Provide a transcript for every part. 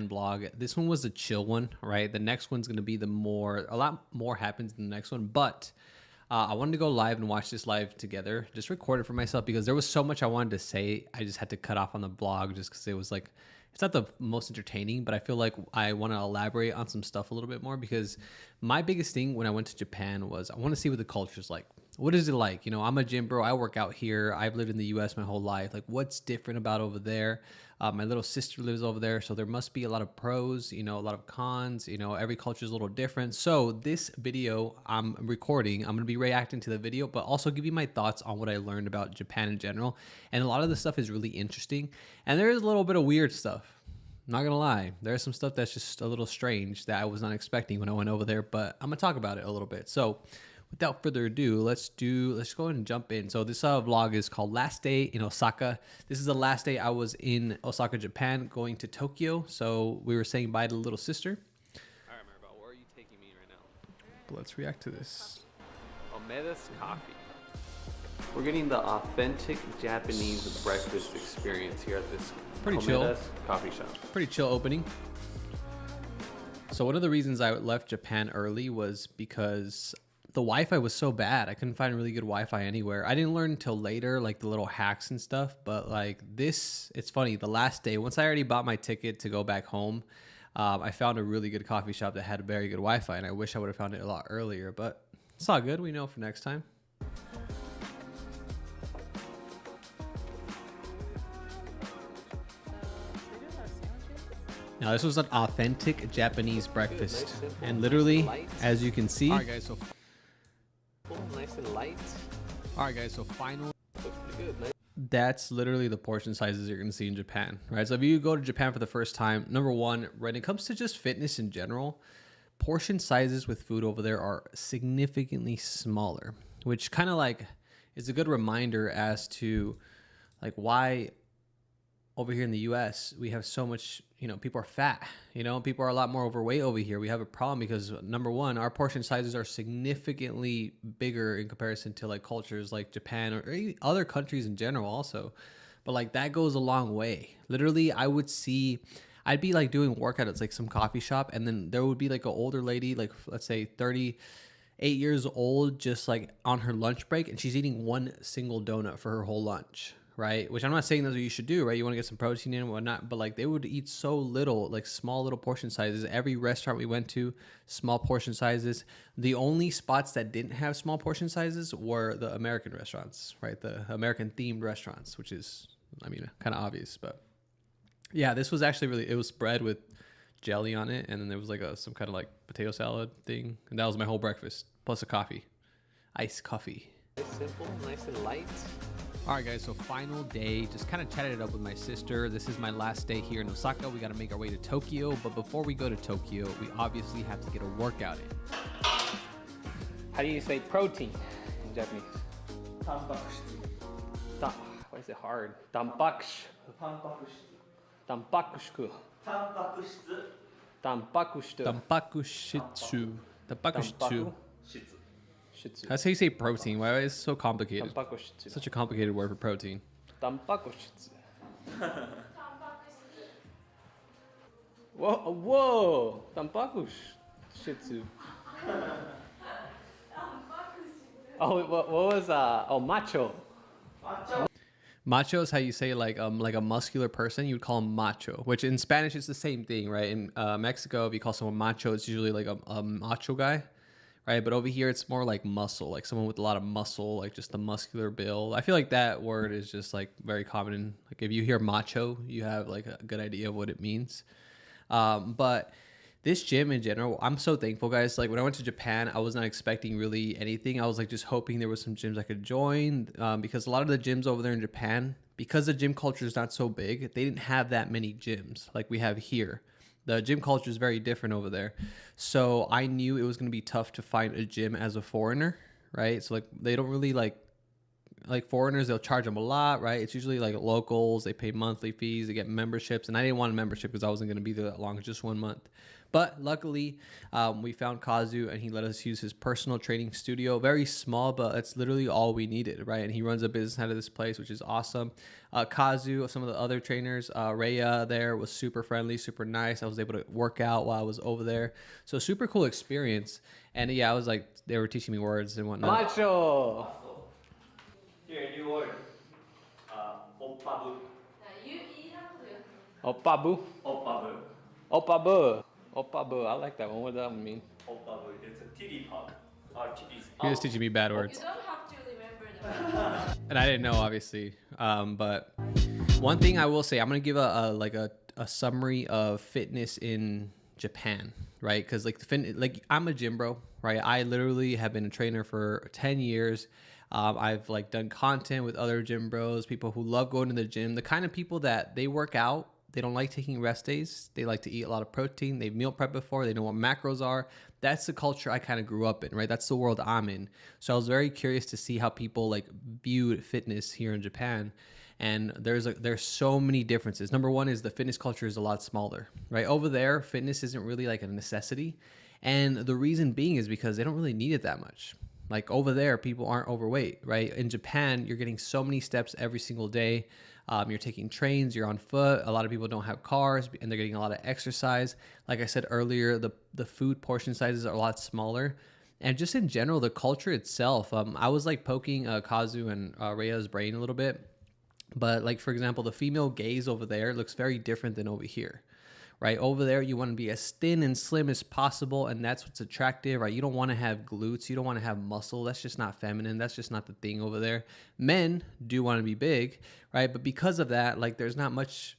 Japan vlog. This one was a chill one, right? The next one's gonna be a lot more happens in the next one, but I wanted to go live and watch this live together, just record it for myself because there was so much I wanted to say. I just had to cut off on the vlog just because it was like, it's not the most entertaining, but I feel like I want to elaborate on some stuff a little bit more because my biggest thing when I went to Japan was I want to see what the culture's like. What is it like? You know, I'm a gym bro. I work out here. I've lived in the US my whole life. Like, what's different about over there? My little sister lives over there. So there must be a lot of pros, you know, a lot of cons. You know, every culture is a little different. So this video I'm recording, I'm going to be reacting to the video, but also give you my thoughts on what I learned about Japan in general. And a lot of the stuff is really interesting. And there is a little bit of weird stuff. I'm not going to lie. There's some stuff that's just a little strange that I was not expecting when I went over there, but I'm going to talk about it a little bit. So without further ado, let's go ahead and jump in. So this vlog is called Last Day in Osaka. This is the last day I was in Osaka, Japan, going to Tokyo. So we were saying bye to little sister. All right, Maribel, where are you taking me right now? Let's react to this. Omeda's Coffee. We're getting the authentic Japanese breakfast experience here at this pretty chill coffee shop. Pretty chill opening. So one of the reasons I left Japan early was because the Wi-Fi was so bad. I couldn't find really good Wi-Fi anywhere. I didn't learn until later, like the little hacks and stuff. But like this, it's funny. The last day, once I already bought my ticket to go back home, I found a really good coffee shop that had very good Wi-Fi. And I wish I would have found it a lot earlier. But it's all good. We know for next time. Now this was an authentic Japanese breakfast. And literally, as you can see, all right guys, so nice and light. All right guys, so final. That's literally the portion sizes you're gonna see in Japan, right? So if you go to Japan for the first time, number one, when it comes to just fitness in general, portion sizes with food over there are significantly smaller, which kind of like is a good reminder as to like why over here in the US, we have so much, you know, people are fat, you know, people are a lot more overweight over here. We have a problem because number one, our portion sizes are significantly bigger in comparison to like cultures like Japan or other countries in general also. But like that goes a long way. Literally, I'd be like doing workout at like some coffee shop and then there would be like an older lady, like let's say 38 years old, just like on her lunch break and she's eating one single donut for her whole lunch. Right? Which I'm not saying that's what you should do, right? You want to get some protein in and whatnot, but like they would eat so little, like small little portion sizes. Every restaurant we went to, small portion sizes. The only spots that didn't have small portion sizes were the American restaurants, right? The American themed restaurants, which is, I mean, kind of obvious, but yeah, this was actually really, it was bread with jelly on it. And then there was like some kind of like potato salad thing. And that was my whole breakfast, plus a coffee, iced coffee. Simple, nice and light. All right, guys, so final day, just kind of chatted it up with my sister. This is my last day here in Osaka. We got to make our way to Tokyo, but before we go to Tokyo, we obviously have to get a workout in. How do you say protein in Japanese? Why is it hard? Danpakushi. Danpakushi. Danpakushitsu. That's how you say protein. Why is it so complicated? Such a complicated word for protein. Whoa! Danpakushitsu. Oh, what was macho. Macho is how you say like a muscular person. You would call him macho, which in Spanish is the same thing, right? In Mexico, if you call someone macho, it's usually like a macho guy. Right, but over here it's more like muscle, like someone with a lot of muscle, like just the muscular build. I feel like that word is just like very common. In, like if you hear macho, you have like a good idea of what it means. But this gym in general, I'm so thankful, guys. Like when I went to Japan, I was not expecting really anything. I was like just hoping there was some gyms I could join because a lot of the gyms over there in Japan, because the gym culture is not so big, they didn't have that many gyms like we have here. The gym culture is very different over there. So I knew it was going to be tough to find a gym as a foreigner, right? So like they don't really like like foreigners, they'll charge them a lot, right? It's usually like locals. They pay monthly fees. They get memberships, and I didn't want a membership because I wasn't going to be there that long, just 1 month. But luckily, we found Kazu, and he let us use his personal training studio. Very small, but that's literally all we needed, right? And he runs a business out of this place, which is awesome. Kazu, some of the other trainers, Rhea there was super friendly, super nice. I was able to work out while I was over there. So super cool experience. And yeah, I was like, they were teaching me words and whatnot. Macho! Here, new word. Oppabu. Oppabu? Oppabu. Oppabu. Oppabu. I like that one. What does that mean? Oppabu. It's a titty pop. He was teaching me bad words. You don't have to remember them. And I didn't know, obviously. But one thing I will say, I'm gonna give a summary of fitness in Japan, right? Because like I'm a gym bro, right? I literally have been a trainer for 10 years. I've like done content with other gym bros, people who love going to the gym, the kind of people that they work out. They don't like taking rest days. They like to eat a lot of protein. They've meal prepped before. They know what macros are. That's the culture I kind of grew up in, right? That's the world I'm in. So I was very curious to see how people like viewed fitness here in Japan. And there's so many differences. Number one is the fitness culture is a lot smaller, right? Over there, fitness isn't really like a necessity. And the reason being is because they don't really need it that much. Like over there, people aren't overweight, right? In Japan, you're getting so many steps every single day. You're taking trains, you're on foot. A lot of people don't have cars and they're getting a lot of exercise. Like I said earlier, the food portion sizes are a lot smaller. And just in general, the culture itself, I was like poking Kazu and Rhea's brain a little bit. But like, for example, the female gaze over there looks very different than over here. Right over there, you want to be as thin and slim as possible, and that's what's attractive, right? You don't want to have glutes, you don't want to have muscle. That's just not feminine. That's just not the thing over there. Men do want to be big, right? But because of that, like, there's not much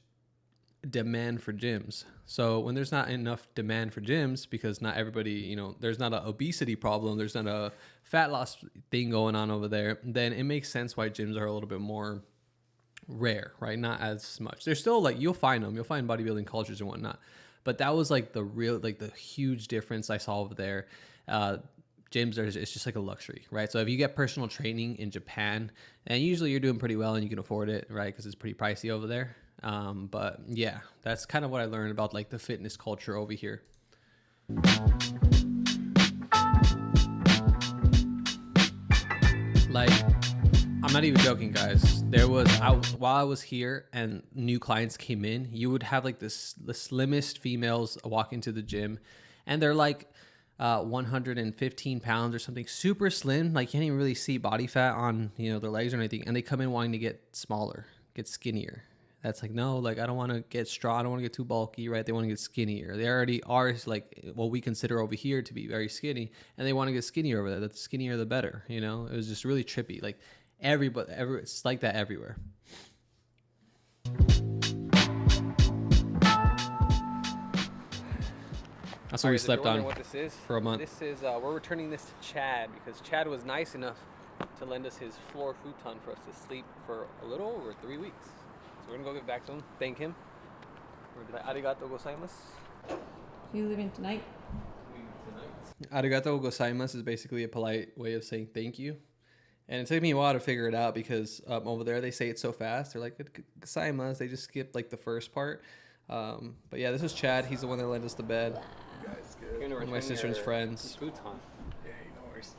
demand for gyms. So when there's not enough demand for gyms, because not everybody, you know, there's not an obesity problem, there's not a fat loss thing going on over there, then it makes sense why gyms are a little bit more rare, right? Not as much. There's still like, you'll find bodybuilding cultures and whatnot, but that was like the huge difference I saw over there. Gyms it's just like a luxury, right? So if you get personal training in Japan, and usually you're doing pretty well and you can afford it, right? Because it's pretty pricey over there. But yeah, that's kind of what I learned about like the fitness culture over here. Like, I'm not even joking, guys. While I was here and new clients came in, you would have like the slimmest females walk into the gym, and they're like 115 pounds or something, super slim. Like, you can't even really see body fat on, you know, their legs or anything. And they come in wanting to get smaller, get skinnier. That's like, no, like, I don't want to get strong. I don't want to get too bulky, right? They want to get skinnier. They already are like what we consider over here to be very skinny, and they want to get skinnier over there. The skinnier, the better, you know? It was just really trippy. Like, it's like that everywhere. That's where we slept on what this is, for a month. This is, we're returning this to Chad because Chad was nice enough to lend us his floor futon for us to sleep for a little over 3 weeks. So we're gonna go get back to him, thank him. We're gonna be like, arigato gozaimasu. You leaving tonight? Arigato gozaimasu is basically a polite way of saying thank you. And it took me a while to figure it out because over there they say it so fast. They're like, gozaimasu. They just skip like the first part. But yeah, this is Chad. He's the one that lent us the bed. You guys good? One of my sister's friends. Futon. Yeah, no worries.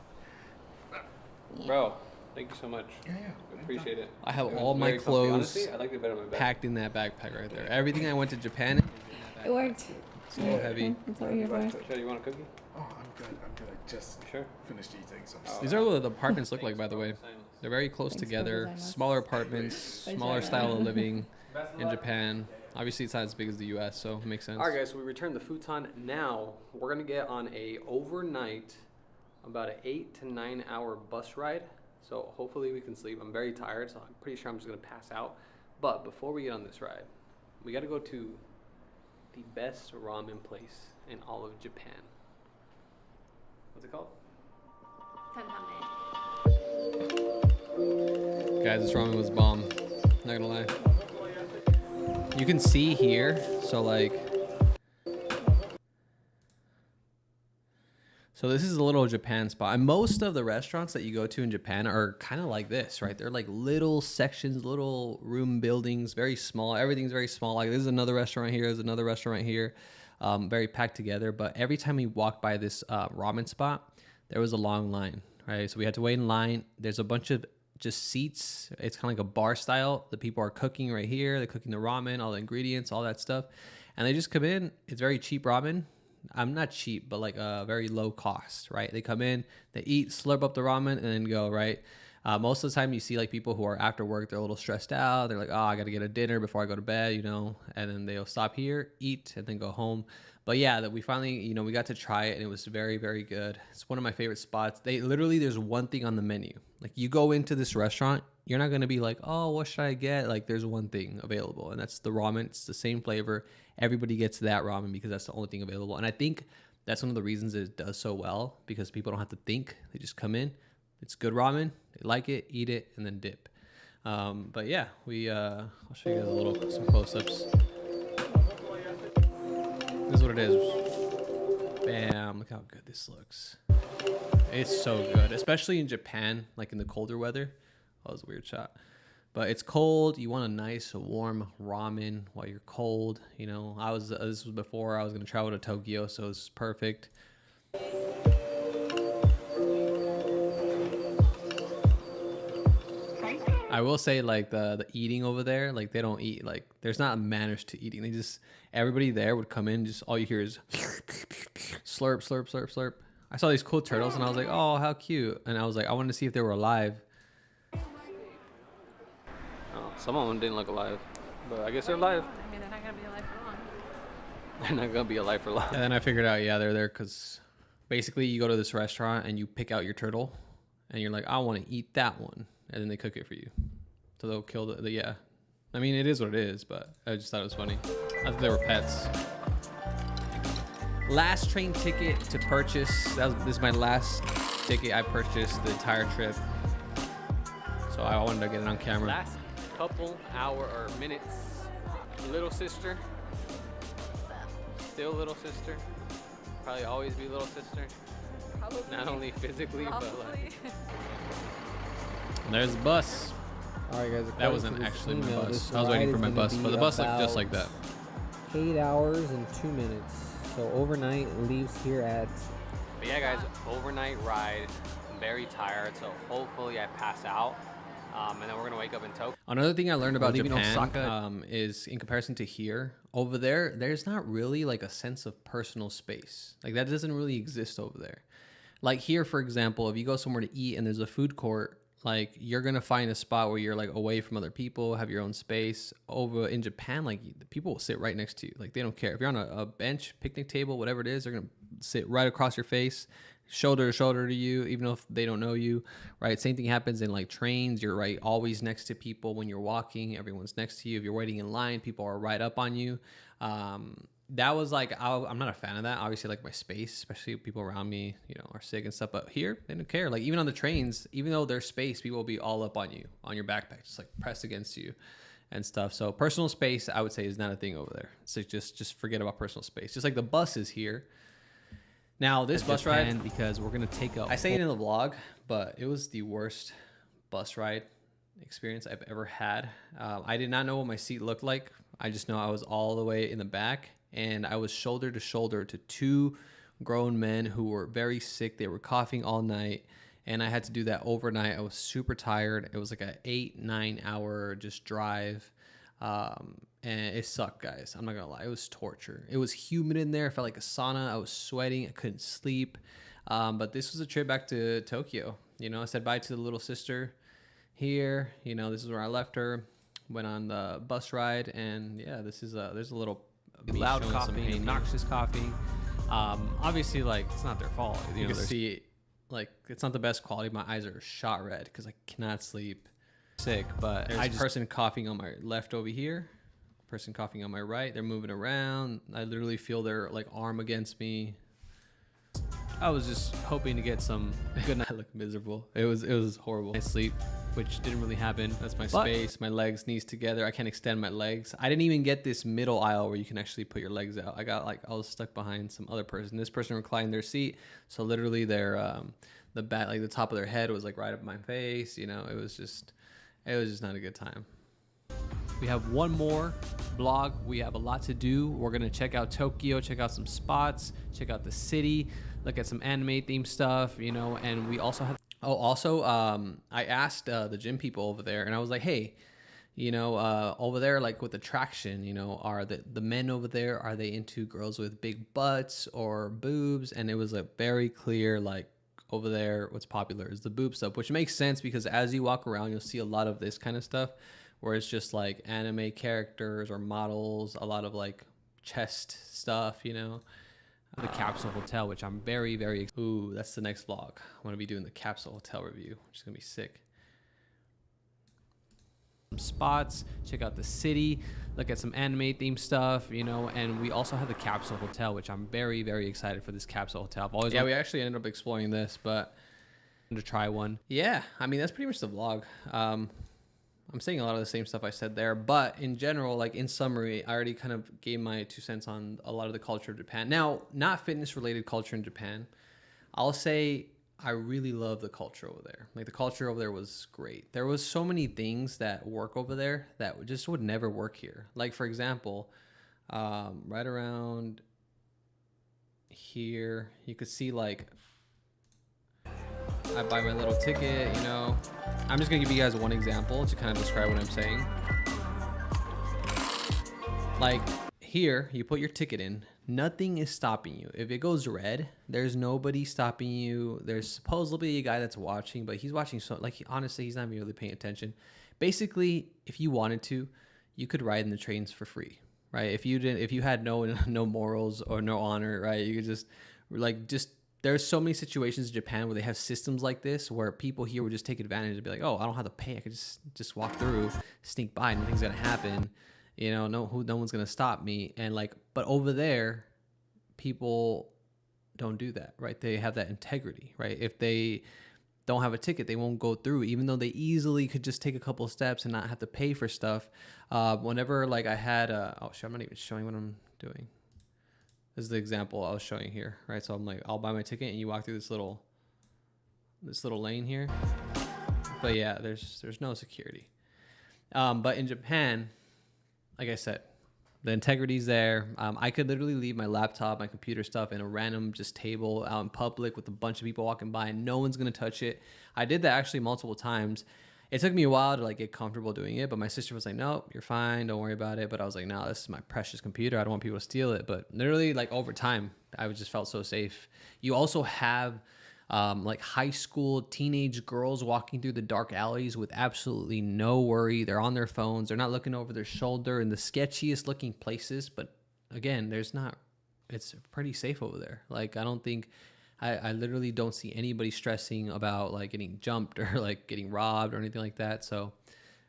Bro, thank you so much. Yeah. I appreciate it. I have It was all my very comfy. clothes Honestly, I like it better on my back. packed in that backpack right there. Everything I went to Japan in is in that It backpack. worked. So heavy. That's what we're here for. Chad, you want a cookie? Oh, I'm good. I just Sure. finished eating, so I'm These are what the apartments look like, by the way. They're very close Thanks for together. gozaimasu. Smaller apartments, smaller style of living in Japan. Obviously, it's not as big as the U.S., so it makes sense. All right, guys, so we returned the futon. Now we're gonna get on a overnight, about an 8 to 9 hour bus ride. So hopefully we can sleep. I'm very tired, so I'm pretty sure I'm just gonna pass out. But before we get on this ride, we gotta go to the best ramen place in all of Japan. What's it called? Guys, this ramen was bomb. Not gonna lie. You can see here, so So this is a little Japan spot. And most of the restaurants that you go to in Japan are kind of like this, right? They're like little sections, little room buildings, very small. Everything's very small. Like there's another restaurant here, there's another restaurant here, very packed together. But every time we walked by this ramen spot, there was a long line, right? So we had to wait in line. There's a bunch of just seats. It's kind of like a bar style. The people are cooking right here. They're cooking the ramen, all the ingredients, all that stuff. And they just come in. It's very cheap ramen. I'm not cheap, but like a very low cost, right? They come in, they eat, slurp up the ramen, and then go, right? Most of the time you see like people who are after work, they're a little stressed out. They're like, oh, I got to get a dinner before I go to bed, you know, and then they'll stop here, eat, and then go home. But yeah, that we finally, you know, we got to try it and it was very, very good. It's one of my favorite spots. There's one thing on the menu. Like you go into this restaurant, you're not going to be like, oh, what should I get? Like there's one thing available and that's the ramen. It's the same flavor. Everybody gets that ramen because that's the only thing available. And I think that's one of the reasons it does so well because people don't have to think. They just come in. It's good ramen. They like it, eat it, and then dip. But yeah, I'll show you guys some close-ups. This is what it is. Bam, look how good this looks. It's so good, especially in Japan, like in the colder weather. Oh, that was a weird shot. But it's cold. You want a nice warm ramen while you're cold. You know, this was before I was going to travel to Tokyo, so it's perfect. I will say like the eating over there, like they don't eat, like there's not manners to eating. Everybody there would come in, just all you hear is slurp, slurp, slurp, slurp. I saw these cool turtles and I was like, oh, how cute. And I was like, I wanted to see if they were alive. Oh, some of them didn't look alive, but I guess they're alive. I mean, they're not gonna be alive for long. They're not gonna be alive for long. And then I figured out, yeah, they're there because basically you go to this restaurant and you pick out your turtle and you're like, I want to eat that one. And then they cook it for you. So they'll kill yeah. I mean, it is what it is, but I just thought it was funny. I thought they were pets. Last train ticket to purchase. This is my last ticket I purchased the entire trip. So I wanted to get it on camera. Last couple hour or minutes. Little sister. Still little sister. Probably always be little sister. Probably. Not only physically, but like. And there's the bus. All right, guys. That wasn't actually my bus. I was waiting for my bus, but the bus looked just like that. 8 hours and 2 minutes. So overnight leaves here at. But yeah, guys, overnight ride. I'm very tired, so hopefully I pass out. And then we're gonna wake up in Tokyo. Another thing I learned about leaving Japan Osaka. is in comparison to here, over there's not really like a sense of personal space. Like that doesn't really exist over there. Like here, for example, if you go somewhere to eat and there's a food court, like you're gonna find a spot where you're like away from other people, have your own space. Over in Japan, like the people will sit right next to you. Like they don't care if you're on a bench, picnic table, whatever it is, they're gonna sit right across your face, shoulder to shoulder to you, even if they don't know you, right? Same thing happens in like trains. You're right always next to people when you're walking. Everyone's next to you. If you're waiting in line, people are right up on you. That was like, I'm not a fan of that. Obviously, like my space, especially people around me, you know, are sick and stuff. But here, they don't care. Like even on the trains, even though there's space, people will be all up on you, on your backpack, just like pressed against you and stuff. So personal space, I would say, is not a thing over there. So just forget about personal space. Just like the buses here. Now this bus ride, because we're gonna take I say it in the vlog, but it was the worst bus ride experience I've ever had. I did not know what my seat looked like. I just know I was all the way in the back. And I was shoulder to shoulder to two grown men who were very sick. They were coughing all night. And I had to do that overnight. I was super tired. It was like an 8-9 hour just drive. And it sucked, guys. I'm not going to lie. It was torture. It was humid in there. I felt like a sauna. I was sweating. I couldn't sleep. But this was a trip back to Tokyo. You know, I said bye to the little sister here. You know, this is where I left her. Went on the bus ride. And yeah, there's a little loud coughing, obnoxious coughing. Obviously, like it's not their fault. You can see, like it's not the best quality. My eyes are shot red because I cannot sleep. Sick, but there's a person coughing on my left over here. Person coughing on my right. They're moving around. I literally feel their like arm against me. I was just hoping to get some good night. I look miserable. It was horrible. I sleep. which didn't really happen. That's my space, my legs, knees together. I can't extend my legs. I didn't even get this middle aisle where you can actually put your legs out. I was stuck behind some other person. This person reclined their seat, so literally their the back, like the top of their head was like right up my face. You know, it was just not a good time. We have one more vlog. We have a lot to do. We're gonna check out Tokyo, check out some spots, check out the city, look at some anime themed stuff, you know, and we also have, I asked the gym people over there, and I was like, hey, you know, over there, like with attraction, you know, are the men over there, are they into girls with big butts or boobs? And it was a very clear, like, over there, what's popular is the boob stuff, which makes sense because as you walk around, you'll see a lot of this kind of stuff where it's just like anime characters or models, a lot of like chest stuff, you know. The Capsule Hotel, which I'm very, very, ooh, that's the next vlog. I'm gonna be doing the Capsule Hotel review, which is gonna be sick. Some spots, check out the city, look at some anime themed stuff, you know, and we also have the Capsule Hotel, which I'm very, very excited for this Capsule Hotel. I've always, we actually ended up exploring this, but to try one. Yeah, I mean, that's pretty much the vlog. I'm saying a lot of the same stuff I said there, but in general, like in summary, I already kind of gave my 2 cents on a lot of the culture of Japan. Now, not fitness related culture in Japan. I'll say I really love the culture over there. Like the culture over there was great. There was so many things that work over there that just would never work here. Like for example, right around here, you could see like, I buy my little ticket, you know. I'm just gonna give you guys one example to kind of describe what I'm saying. Like here, you put your ticket in, nothing is stopping you. If it goes red, there's nobody stopping you. There's supposedly a guy that's watching, but he's watching so like honestly, he's not even really paying attention. Basically, if you wanted to, you could ride in the trains for free, right? If you had no morals or no honor, right? You could just there's so many situations in Japan where they have systems like this where people here would just take advantage and be like, oh, I don't have to pay. I could just walk through, sneak by, nothing's gonna happen. You know, no one's gonna stop me. And like, but over there, people don't do that, right? They have that integrity, right? If they don't have a ticket, they won't go through, even though they easily could just take a couple of steps and not have to pay for stuff. Whenever like I had, oh shit, I'm not even showing what I'm doing. This is the example I was showing here, right? So I'm like, I'll buy my ticket and you walk through this little lane here. But yeah, there's no security. But in Japan, like I said, the integrity's there. I could literally leave my laptop, my computer stuff in a random just table out in public with a bunch of people walking by and no one's gonna touch it. I did that actually multiple times. It took me a while to like get comfortable doing it, but my sister was like, nope, you're fine, don't worry about it. But I was like, no, this is my precious computer. I don't want people to steal it. But literally like over time, I just felt so safe. You also have like high school teenage girls walking through the dark alleys with absolutely no worry. They're on their phones. They're not looking over their shoulder in the sketchiest looking places. But again, it's pretty safe over there. Like, I literally don't see anybody stressing about like getting jumped or like getting robbed or anything like that. So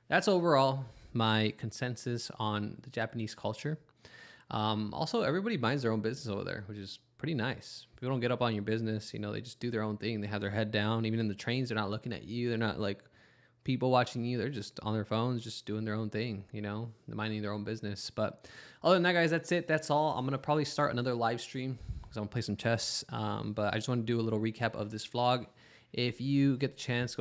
that's overall my consensus on the Japanese culture. Also, everybody minds their own business over there, which is pretty nice. People don't get up on your business. You know, they just do their own thing. They have their head down. Even in the trains, they're not looking at you. They're not like people watching you. They're just on their phones, just doing their own thing, you know, minding their own business. But other than that, guys, that's it. That's all. I'm going to probably start another live stream because I'm going to play some chess. But I just want to do a little recap of this vlog. If you get the chance, go check